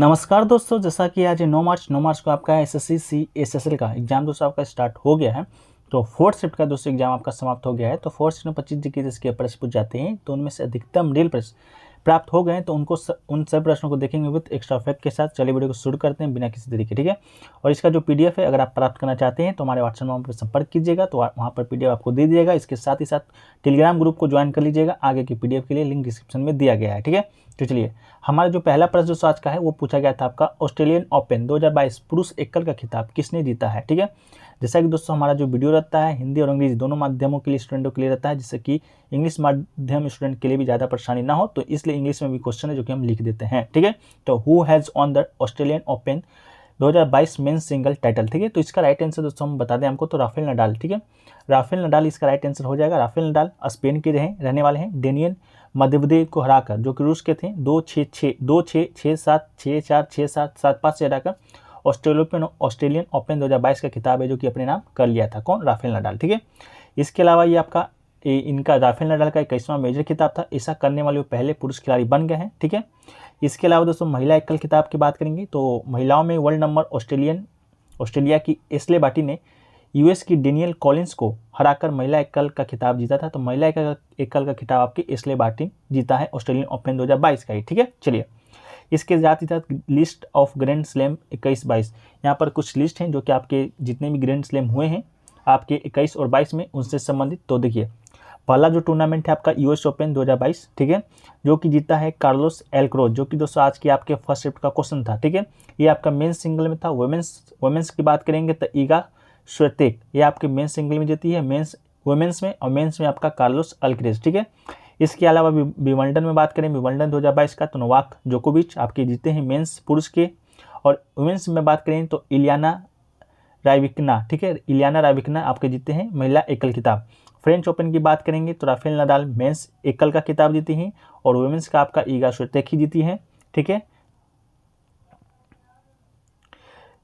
नमस्कार दोस्तों, जैसा कि आज 9 मार्च को आपका एसएससी CSSL का एग्जाम दोस्तों आपका स्टार्ट हो गया है। तो फोर्थ शिफ्ट का दोस्तों एग्जाम आपका समाप्त हो गया है। तो फोर्थ शिफ्ट में 25 जीके जिसके प्रश्न पूछ जाते हैं, तो उनमें से अधिकतम रियल प्रश्न प्राप्त हो गए हैं। तो उन सभी प्रश्नों को देखेंगे विद एक्स्ट्रा फैक्ट के साथ। चलिए वीडियो को शुरू करते हैं बिना किसी तरीके, ठीक है। और इसका जो PDF है, अगर आप प्राप्त करना चाहते हैं तो हमारे व्हाट्सएप नंबर पर संपर्क कीजिएगा, तो वहाँ पर PDF आपको दे दिएगा। इसके साथ ही साथ टेलीग्राम ग्रुप को ज्वाइन कर लीजिएगा, आगे की PDF के लिए लिंक डिस्क्रिप्शन में दिया गया है, ठीक है। तो चलिए, हमारा जो पहला प्रश्न जो आज का है वो पूछा गया था आपका, ऑस्ट्रेलियन ओपन 2022 पुरुष एकल का खिताब किसने जीता है, ठीक है। जैसा कि दोस्तों हमारा जो वीडियो रहता है हिंदी और अंग्रेजी दोनों माध्यमों के लिए स्टूडेंटों के लिए रहता है, जिससे कि इंग्लिश माध्यम स्टूडेंट के लिए भी ज़्यादा परेशानी ना हो, तो इसलिए इंग्लिश में भी क्वेश्चन है जो कि हम लिख देते हैं, ठीक है। तो who has on the Australian open 2022 men's single title, ठीक है। तो इसका राइट आंसर दोस्तों हम बता दें आपको, तो राफेल नडाल, ठीक है। राफेल नडाल इसका राइट आंसर हो जाएगा। राफेल नडाल स्पेन के रहने वाले हैं। डेनियल मेदवेदेव को हराकर, जो कि रूस के थे, 2-6, 2-6, 6-7, 6-4, 6-7, 7-5 से हराकर ऑस्ट्रेलियन ओपन 2022 का खिताब है जो कि अपने नाम कर लिया था। कौन? राफेल नडाल, ठीक है। इसके अलावा ये आपका इनका राफेल नडाल का 21वां मेजर खिताब था। ऐसा करने वाले वो पहले पुरुष खिलाड़ी बन गए हैं, ठीक है। इसके अलावा दोस्तों महिला एकल खिताब की बात करेंगे तो महिलाओं में वर्ल्ड नंबर ऑस्ट्रेलिया की एस्ले बार्टी ने US की डेनियल कॉलिंस को हराकर महिला एकल का खिताब जीता था। तो महिला एकल का खिताब आपकी एस्ले बार्टी जीता है ऑस्ट्रेलियन ओपन 2022 का ही, ठीक है। चलिए, इसके साथ ही साथ लिस्ट ऑफ ग्रैंड स्लैम 21-22, यहाँ पर कुछ लिस्ट हैं जो कि आपके जितने भी ग्रैंड स्लैम हुए हैं आपके 21 और 22 में उनसे संबंधित। तो देखिए, पहला जो टूर्नामेंट है आपका US ओपन 2022, ठीक है, जो कि जीता है कार्लोस एल्क्रोज, जो कि दोस्तों आज की आपके फर्स्ट शिफ्ट का क्वेश्चन था, ठीक है। ये आपका मेंस सिंगल में था। वुमेन्स की बात करेंगे तो ईगा स्वेतेक, ये आपके मेंस सिंगल में जीती है, वुमेन्स में, और मेंस में आपका कार्लोस अल्क्रेज, ठीक है। इसके अलावा विंबलडन में बात करें, विंबलडन 2022 का, तो नोवाक जोकोविच आपके जीते हैं मेंस पुरुष के। और वुमेन्स में बात करें तो इलियाना रायविकना, ठीक है, इलियाना रायविकना आपके जीते हैं महिला एकल खिताब। फ्रेंच ओपन की बात करेंगे तो राफेल नडाल मेंस एकल का खिताब जीती हैं, और वुमेन्स का आपका ईगा स्वितेक ही जीती है, ठीक है।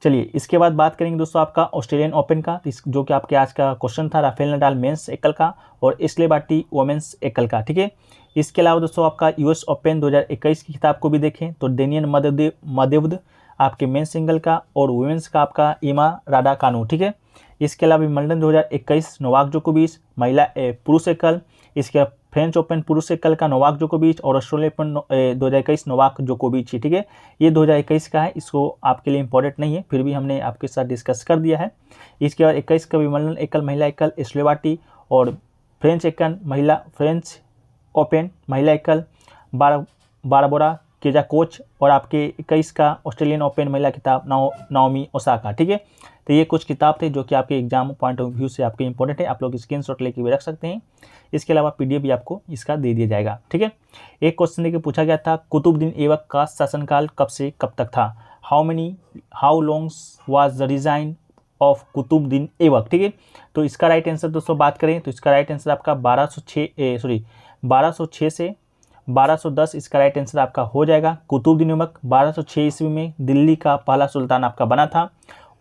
चलिए, इसके बाद बात करेंगे दोस्तों आपका ऑस्ट्रेलियन ओपन का, जो कि आपके आज का क्वेश्चन था, राफेल नडाल मेंस एकल का और एस्ले बार्टी वुमेन्स एकल का, ठीक है। इसके अलावा दोस्तों आपका US ओपन 2021 की खिताब को भी देखें तो डेनियल मेदवेदेव आपके मेंस सिंगल का, और वुमेन्स का आपका इमा राडाकानु, ठीक है। इसके अलावा विंबलडन 2021 नोवाक जोकोविच महिला पुरुष एकल। इसके फ्रेंच ओपन पुरुष एकल का नोवाक जोकोविच, और ऑस्ट्रेलिया ओपन 2021 नोवाक जोकोविच, ठीक है। ये 2021 का है, इसको आपके लिए इंपॉर्टेंट नहीं है, फिर भी हमने आपके साथ डिस्कस कर दिया है। इसके बाद 21 का विंबलडन एकल महिला एकल एस्ले बार्टी, और फ्रेंच ओपन महिला एकल बारबोरा केजाकोच, और आपके 21 का ऑस्ट्रेलियन ओपन महिला खिताब नाओमी ओसाका, ठीक है। तो ये कुछ किताब थे जो कि आपके एग्जाम पॉइंट ऑफ व्यू से आपके इंपॉर्टेंट है, आप लोग स्क्रीनशॉट लेके भी रख सकते हैं। इसके अलावा PDF भी आपको इसका दे दिया जाएगा, ठीक है। एक क्वेश्चन देखिए पूछा गया था, कुतुबुद्दीन ऐबक का शासनकाल कब से कब तक था? How long was the reign of Qutubuddin Aibak, ठीक है। तो इसका राइट आंसर दोस्तों बात करें तो इसका राइट आंसर आपका 1206 से 1210 इसका राइट आंसर आपका हो जाएगा। कुतुबुद्दीन ऐबक 1206 ईस्वी में दिल्ली का पहला सुल्तान आपका बना था।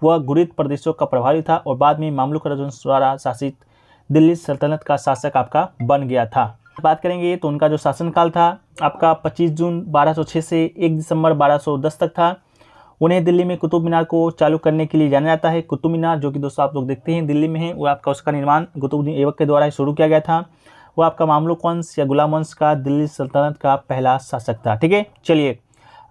वह गुरिद प्रदेशों का प्रभावी था और बाद में मामलुक राजवंश द्वारा शासित दिल्ली सल्तनत का शासक आपका बन गया था। बात करेंगे तो उनका जो शासनकाल था आपका 25 जून 1206 से 1 दिसंबर 1210 तक था। उन्हें दिल्ली में कुतुब मीनार को चालू करने के लिए जाना जाता है। कुतुब मीनार जो कि दोस्तों आप लोग देखते हैं दिल्ली में है, वो आपका उसका निर्माण कुतुबुद्दीन ऐबक के द्वारा शुरू किया गया था। वो आपका मामलुक वंश या गुलाम वंश का दिल्ली सल्तनत का पहला शासक था, ठीक है। चलिए,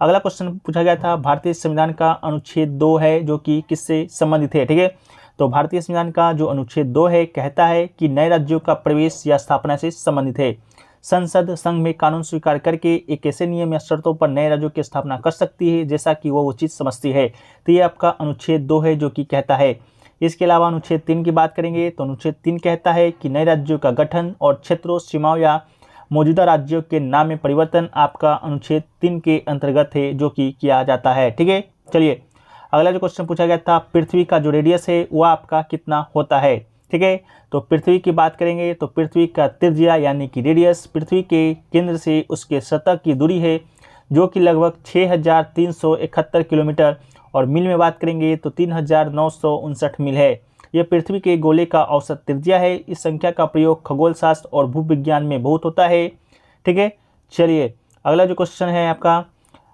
अगला क्वेश्चन पूछा गया था, भारतीय संविधान का अनुच्छेद 2 है जो कि किससे संबंधित है, ठीक है। तो भारतीय संविधान का जो अनुच्छेद 2 है कहता है कि नए राज्यों का प्रवेश या स्थापना से संबंधित है। संसद संघ में कानून स्वीकार करके एक ऐसे नियम या शर्तों पर नए राज्यों की स्थापना कर सकती है जैसा कि वो उचित समझती है। तो ये आपका अनुच्छेद 2 है जो कि कहता है। इसके अलावा अनुच्छेद 3 की बात करेंगे तो अनुच्छेद 3 कहता है कि नए राज्यों का गठन और क्षेत्रों, सीमाओं या मौजूदा राज्यों के नाम में परिवर्तन आपका अनुच्छेद 3 के अंतर्गत है जो कि किया जाता है, ठीक है। चलिए, अगला जो क्वेश्चन पूछा गया था, पृथ्वी का जो रेडियस है वह आपका कितना होता है, ठीक है। तो पृथ्वी की बात करेंगे तो पृथ्वी का त्रिज्या यानी कि रेडियस पृथ्वी के केंद्र से उसके सतह की दूरी है जो कि लगभग 6371 किलोमीटर, और मील में बात करेंगे तो 3959 मील है। यह पृथ्वी के गोले का औसत त्रिज्या है। इस संख्या का प्रयोग खगोल शास्त्र और भूविज्ञान में बहुत होता है, ठीक है। चलिए, अगला जो क्वेश्चन है आपका,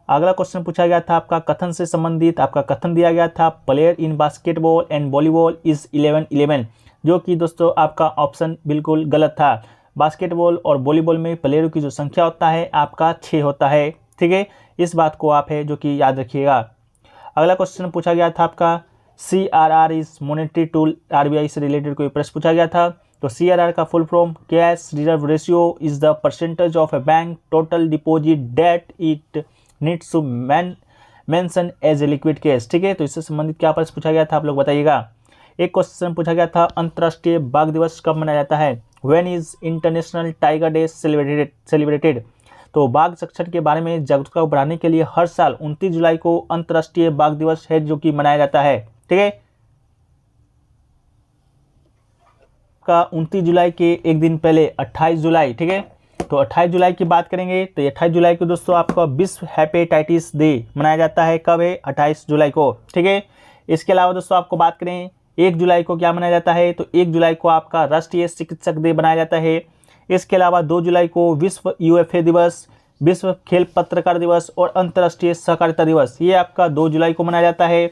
अगला क्वेश्चन पूछा गया था आपका कथन से संबंधित, आपका कथन दिया गया था player in basketball and volleyball is 11-11, जो कि दोस्तों आपका ऑप्शन बिल्कुल गलत था। बास्केटबॉल और वॉलीबॉल में प्लेयरों की जो संख्या होता है आपका 6 होता है, ठीक है। इस बात को आप है जो कि याद रखिएगा। अगला क्वेश्चन पूछा गया था आपका CRR is monetary tool, RBI से रिलेटेड कोई प्रश्न पूछा गया था। तो CRR का full form cash reserve ratio is the percentage of a bank total deposit that it needs to mention as a liquid cash, ठीक है। तो इससे संबंधित क्या प्रश्न पूछा गया था आप लोग बताइएगा। एक क्वेश्चन पूछा गया था अंतर्राष्ट्रीय बाघ दिवस कब मनाया जाता है, when is international tiger day celebrated. तो बाघ संरक्षण के बारे में जागरूकता बढ़ाने के लिए हर साल 29 जुलाई को अंतर्राष्ट्रीय बाघ दिवस है जो कि मनाया जाता है, ठीक है। का 29 जुलाई के एक दिन पहले 28 जुलाई, ठीक है। तो 28 जुलाई की बात करेंगे तो 28 जुलाई को दोस्तों आपका विश्व हेपेटाइटिस डे मनाया जाता है, कब है 28 जुलाई को, ठीक है। इसके अलावा दोस्तों आपको बात करें 1 जुलाई को क्या मनाया जाता है, तो 1 जुलाई को आपका राष्ट्रीय चिकित्सक डे मनाया जाता है। इसके अलावा 2 जुलाई को विश्व UFA दिवस, विश्व खेल पत्रकार दिवस और अंतर्राष्ट्रीय सहकारिता दिवस, ये आपका 2 जुलाई को मनाया जाता है।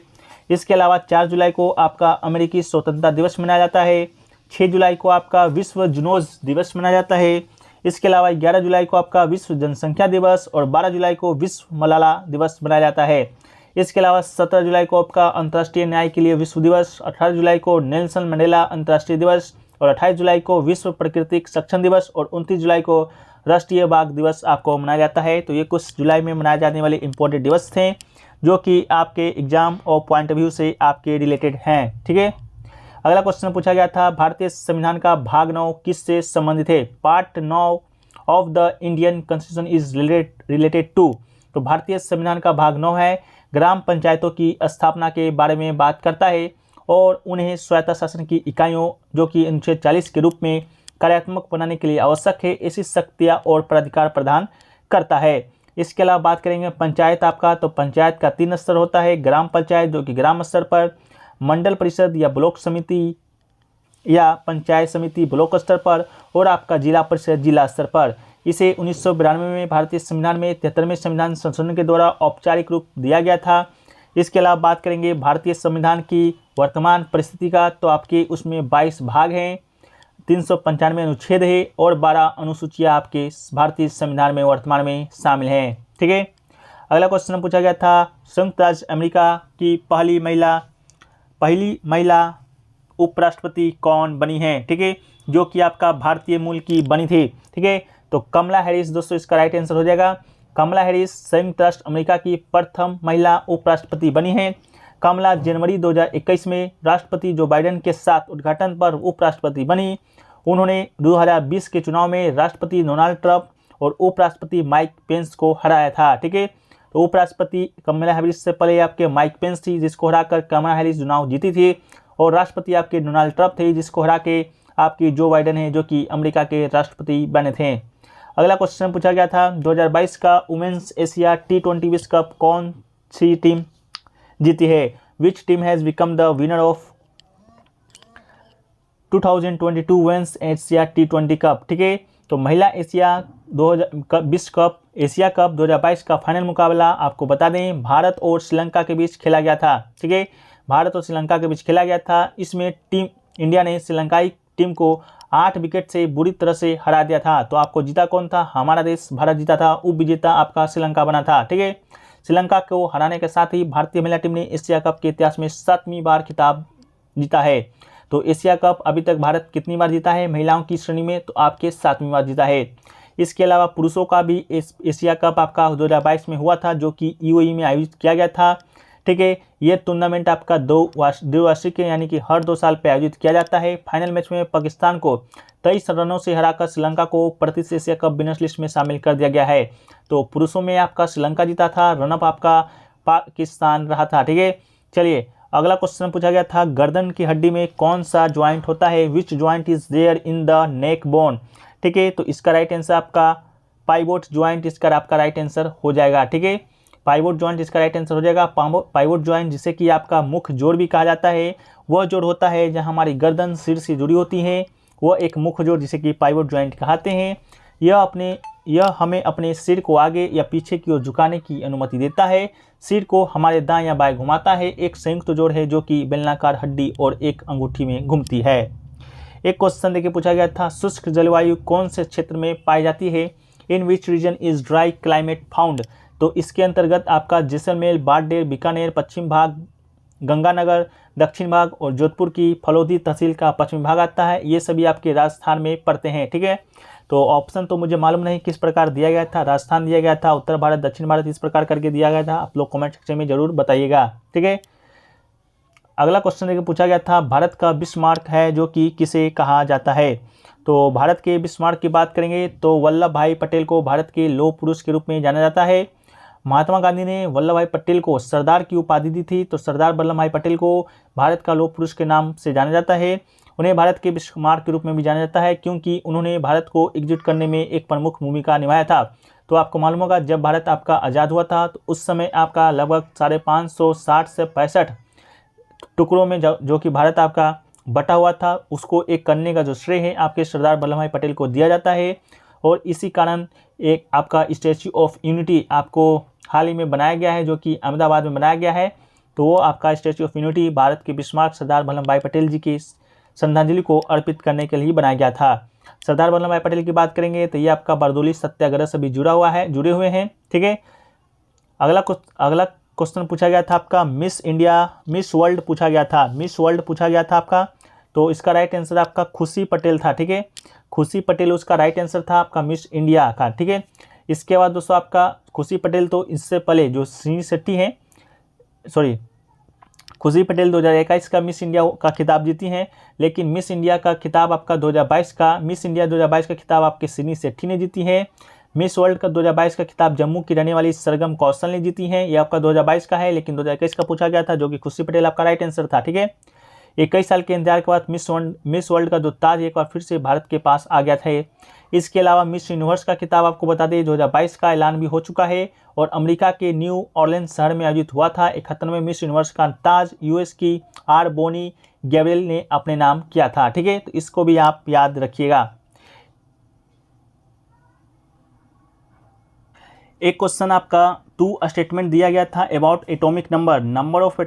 इसके अलावा 4 जुलाई को आपका अमेरिकी स्वतंत्रता दिवस मनाया जाता है। 6 जुलाई को आपका विश्व जूनोज दिवस मनाया जाता है। इसके अलावा 11 जुलाई को आपका विश्व जनसंख्या दिवस और 12 जुलाई को विश्व मलाला दिवस मनाया जाता है। इसके अलावा 17 जुलाई को आपका अंतर्राष्ट्रीय न्याय के लिए विश्व दिवस, 18 जुलाई को नेल्सन मंडेला अंतर्राष्ट्रीय दिवस और 28 जुलाई को विश्व प्राकृतिक संरक्षण दिवस और 29 जुलाई को राष्ट्रीय बाघ दिवस आपको मनाया जाता है। तो ये कुछ जुलाई में मनाए जाने वाले इंपॉर्टेंट दिवस थे जो कि आपके एग्जाम और पॉइंट ऑफ व्यू से आपके रिलेटेड हैं, ठीक है। अगला क्वेश्चन पूछा गया था भारतीय संविधान का भाग 9 किससे संबंधित है, part 9 of the Indian constitution is related to. तो भारतीय संविधान का भाग 9 है ग्राम पंचायतों की स्थापना के बारे में बात करता है और उन्हें स्वायत्त शासन की इकाइयों जो कि अनुच्छेद 40 के रूप में कार्यात्मक बनाने के लिए आवश्यक है ऐसी शक्तियाँ और प्राधिकार प्रदान करता है। इसके अलावा बात करेंगे पंचायत आपका, तो पंचायत का 3 स्तर होता है, ग्राम पंचायत जो कि ग्राम स्तर पर, मंडल परिषद या ब्लॉक समिति या पंचायत समिति ब्लॉक स्तर पर और आपका जिला परिषद जिला स्तर पर। इसे 1992 में भारतीय संविधान में 73वें संविधान संशोधन के द्वारा औपचारिक रूप दिया गया था। इसके अलावा बात करेंगे भारतीय संविधान की वर्तमान परिस्थिति का, तो आपके उसमें 22 भाग हैं, 395 अनुच्छेद है और 12 अनुसूचियाँ आपके भारतीय संविधान में वर्तमान में शामिल हैं, ठीक है। अगला क्वेश्चन पूछा गया था संयुक्त राज्य अमेरिका की पहली महिला उपराष्ट्रपति कौन बनी है, ठीक है, जो कि आपका भारतीय मूल की बनी थी, ठीक है। तो कमला हैरिस दोस्तों इसका राइट आंसर हो जाएगा। कमला हैरिस संयुक्त राष्ट्र अमेरिका की प्रथम महिला उपराष्ट्रपति बनी है। कमला जनवरी 2021 में राष्ट्रपति जो बाइडेन के साथ उद्घाटन पर उपराष्ट्रपति बनी। उन्होंने 2020 के चुनाव में राष्ट्रपति डोनाल्ड ट्रंप और उपराष्ट्रपति माइक पेंस को हराया था, ठीक है। तो उपराष्ट्रपति कमला हैरिस से पहले आपके माइक पेंस थी जिसको हरा कर कमला हैरिस चुनाव जीती थी और राष्ट्रपति आपके डोनाल्ड ट्रंप थे जिसको हरा के आपकी जो बाइडेन है जो कि अमेरिका के राष्ट्रपति बने थे। अगला क्वेश्चन पूछा गया था 2022 का वुमेन्स एशिया T20 विश्व कप कौन सी टीम जीती है, which team has become the winner of 2022 women's Asia T20 cup, ठीक है। तो महिला एशिया 2000 विश्व कप एशिया कप 2022 का फाइनल मुकाबला आपको बता दें भारत और श्रीलंका के बीच खेला गया था, ठीक है। भारत और श्रीलंका के बीच खेला गया था। इसमें टीम इंडिया ने श्रीलंकाई टीम को 8 विकेट से बुरी तरह से हरा दिया था। तो आपको जीता कौन था, हमारा देश भारत जीता था, उप विजेता आपका श्रीलंका बना था, ठीक है। श्रीलंका को हराने के साथ ही भारतीय महिला टीम ने एशिया कप के इतिहास में 7वीं बार खिताब जीता है। तो एशिया कप अभी तक भारत कितनी बार जीता है महिलाओं की श्रेणी में, तो आपके 7वीं बार जीता है। इसके अलावा पुरुषों का भी एशिया कप आपका 2022 में हुआ था जो कि UAE में आयोजित किया गया था, ठीक है। ये टूर्नामेंट आपका द्विवार्षिक है यानी कि हर 2 साल पर आयोजित किया जाता है। फाइनल मैच में पाकिस्तान को 23 रनों से हराकर श्रीलंका को प्रतिष्ठित एशिया कप विनर्स लिस्ट में शामिल कर दिया गया है। तो पुरुषों में आपका श्रीलंका जीता था, रनअप आपका पाकिस्तान रहा था, ठीक है। चलिए अगला क्वेश्चन पूछा गया था गर्दन की हड्डी में कौन सा ज्वाइंट होता है, which joint is there in the neck bone, ठीक है। तो इसका राइट आंसर आपका पाइवोट ज्वाइंट इसका आपका राइट आंसर हो जाएगा, ठीक है। पाइवोट ज्वाइंट इसका राइट आंसर हो जाएगा। पाइवोट ज्वाइंट जिसे कि आपका मुख्य जोड़ भी कहा जाता है, वह जोड़ होता है जहां हमारी गर्दन सिर से जुड़ी होती है, वह एक मुख्य जोड़ जिसे कि पाइवोट ज्वाइंट कहते हैं। यह हमें अपने सिर को आगे या पीछे की ओर झुकाने की अनुमति देता है। सिर को हमारे दाएं या बाएं घुमाता है। एक संयुक्त जोड़ है जो कि बेलनाकार हड्डी और एक अंगूठी में घूमती है। एक क्वेश्चन देखिए पूछा गया था, शुष्क जलवायु कौन से क्षेत्र में पाई जाती है? In which region is dry climate found? तो इसके अंतर्गत आपका जैसलमेर, बाड़मेर, बीकानेर पश्चिम भाग, गंगानगर दक्षिण भाग और जोधपुर की फलोदी तहसील का पश्चिमी भाग आता है। ये सभी आपके राजस्थान में पड़ते हैं। ठीक है, तो ऑप्शन तो मुझे मालूम नहीं किस प्रकार दिया गया था। राजस्थान दिया गया था, उत्तर भारत, दक्षिण भारत इस प्रकार करके दिया गया था। आप लोग कमेंट सेक्शन में जरूर बताइएगा। ठीक है, अगला क्वेश्चन देखिए पूछा गया था, भारत का बिस्मार्क है जो कि किसे कहा जाता है? तो भारत के बिस्मार्क की बात करेंगे तो वल्लभ भाई पटेल को भारत के लौह पुरुष के रूप में जाना जाता है। महात्मा गांधी ने वल्लभ भाई पटेल को सरदार की उपाधि दी थी, तो सरदार वल्लभ भाई पटेल को भारत का लौह पुरुष के नाम से जाना जाता है। उन्हें भारत के बिस्मार्क के रूप में भी जाना जाता है क्योंकि उन्होंने भारत को एकजुट करने में एक प्रमुख भूमिका निभाया था। तो आपको मालूम होगा जब भारत आपका आज़ाद हुआ था तो उस समय आपका लगभग 550 से 65 टुकड़ों में जो कि भारत आपका बटा हुआ था उसको एक करने का जो श्रेय है आपके सरदार वल्लभ भाई पटेल को दिया जाता है। और इसी कारण एक आपका स्टैच्यू ऑफ यूनिटी आपको हाल ही में बनाया गया है जो कि अहमदाबाद में बनाया गया है। तो वो आपका स्टैच्यू ऑफ यूनिटी भारत के बिस्मार्क सरदार वल्लभ भाई पटेल जी की श्रद्धांजलि को अर्पित करने के लिए बनाया गया था। सरदार वल्लभ भाई पटेल की बात करेंगे तो ये आपका बारदोली सत्याग्रह से भी जुड़े हुए हैं। ठीक है, अगला क्वेश्चन पूछा गया था आपका मिस वर्ल्ड पूछा गया था। मिस वर्ल्ड पूछा गया था आपका, तो इसका राइट आंसर आपका खुशी पटेल था। ठीक है, खुशी पटेल उसका राइट आंसर था आपका मिस इंडिया का। ठीक है, इसके बाद दोस्तों आपका खुशी पटेल तो इससे पहले जो श्री शेट्टी हैं, खुशी पटेल 2021 का मिस इंडिया का खिताब जीती हैं, लेकिन मिस इंडिया का खिताब आपका 2022 का मिस इंडिया 2022 का खिताब आपके श्री शेट्टी ने जीती है। मिस वर्ल्ड का 2022 का खिताब जम्मू की रहने वाली सरगम कौशल ने जीती है। ये आपका 2022 का है, लेकिन 2021 का पूछा गया था जो कि खुशी पटेल आपका राइट आंसर था। ठीक है, 21 साल के इंतजार के बाद मिस वर्ल्ड का जो ताज एक बार फिर से भारत के पास आ गया था। इसके अलावा मिस यूनिवर्स का खिताब आपको बता दें 2022 का ऐलान भी हो चुका है और अमेरिका के न्यू ऑर्लिन्स शहर में आयोजित हुआ था। 71वें मिस यूनिवर्स का ताज यूएस की आर बोनी गैब्रियल ने अपने नाम किया था। ठीक है, तो इसको भी आप याद रखिएगा। एक क्वेश्चन आपका 2 स्टेटमेंट दिया गया था about atomic number of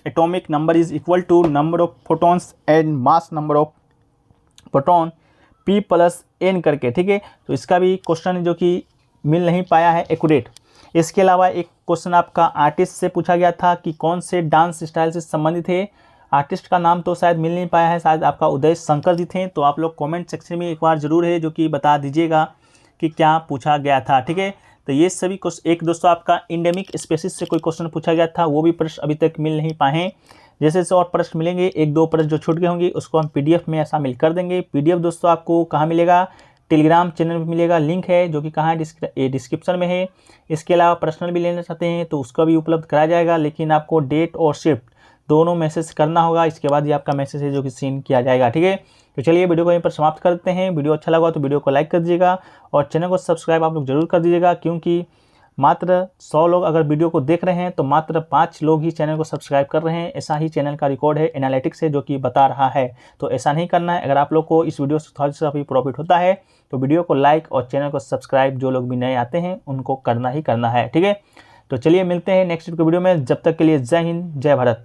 atomic number is equal to number of photons and mass number of proton P+N करके। ठीक है, तो इसका भी क्वेश्चन जो कि मिल नहीं पाया है एक्यूरेट। इसके अलावा एक क्वेश्चन आपका आर्टिस्ट से पूछा गया था कि कौन से डांस स्टाइल से संबंधित है। आर्टिस्ट का नाम तो शायद मिल नहीं पाया है, शायद आपका उदय शंकर जी थे। तो आप लोग कमेंट सेक्शन में एक बार जरूर है जो कि बता दीजिएगा कि क्या पूछा गया था। ठीक है, तो ये सभी एक दोस्तों आपका इंडेमिक स्पेसिस से कोई क्वेश्चन पूछा गया था, वो भी प्रश्न अभी तक मिल नहीं पाए हैं। जैसे जैसे और प्रश्न मिलेंगे, 1-2 प्रश्न जो छूट गए होंगे उसको हम PDF में शामिल कर देंगे। PDF दोस्तों आपको कहाँ मिलेगा? टेलीग्राम चैनल में मिलेगा, लिंक है जो कि कहाँ है डिस्क्रिप्शन में है। इसके अलावा पर्सनल भी लेना चाहते हैं तो उसका भी उपलब्ध कराया जाएगा, लेकिन आपको डेट और शिफ्ट दोनों मैसेज करना होगा। इसके बाद ही आपका मैसेज है जो कि सीन किया जाएगा। ठीक है, तो चलिए वीडियो को यहीं पर समाप्त करते हैं। वीडियो अच्छा लगा तो वीडियो को लाइक कर दीजिएगा और चैनल को सब्सक्राइब आप लोग जरूर कर दीजिएगा, क्योंकि मात्र 100 लोग अगर वीडियो को देख रहे हैं तो मात्र 5 लोग ही चैनल को सब्सक्राइब कर रहे हैं। ऐसा ही चैनल का रिकॉर्ड है, एनालिटिक्स है जो कि बता रहा है। तो ऐसा नहीं करना है। अगर आप लोग को इस वीडियो से थोड़ा सा भी प्रॉफिट होता है तो वीडियो को लाइक और चैनल को सब्सक्राइब जो लोग भी नए आते हैं उनको करना ही करना है। ठीक है, तो चलिए मिलते हैं नेक्स्ट वीडियो में। जब तक के लिए जय हिंद, जय भारत।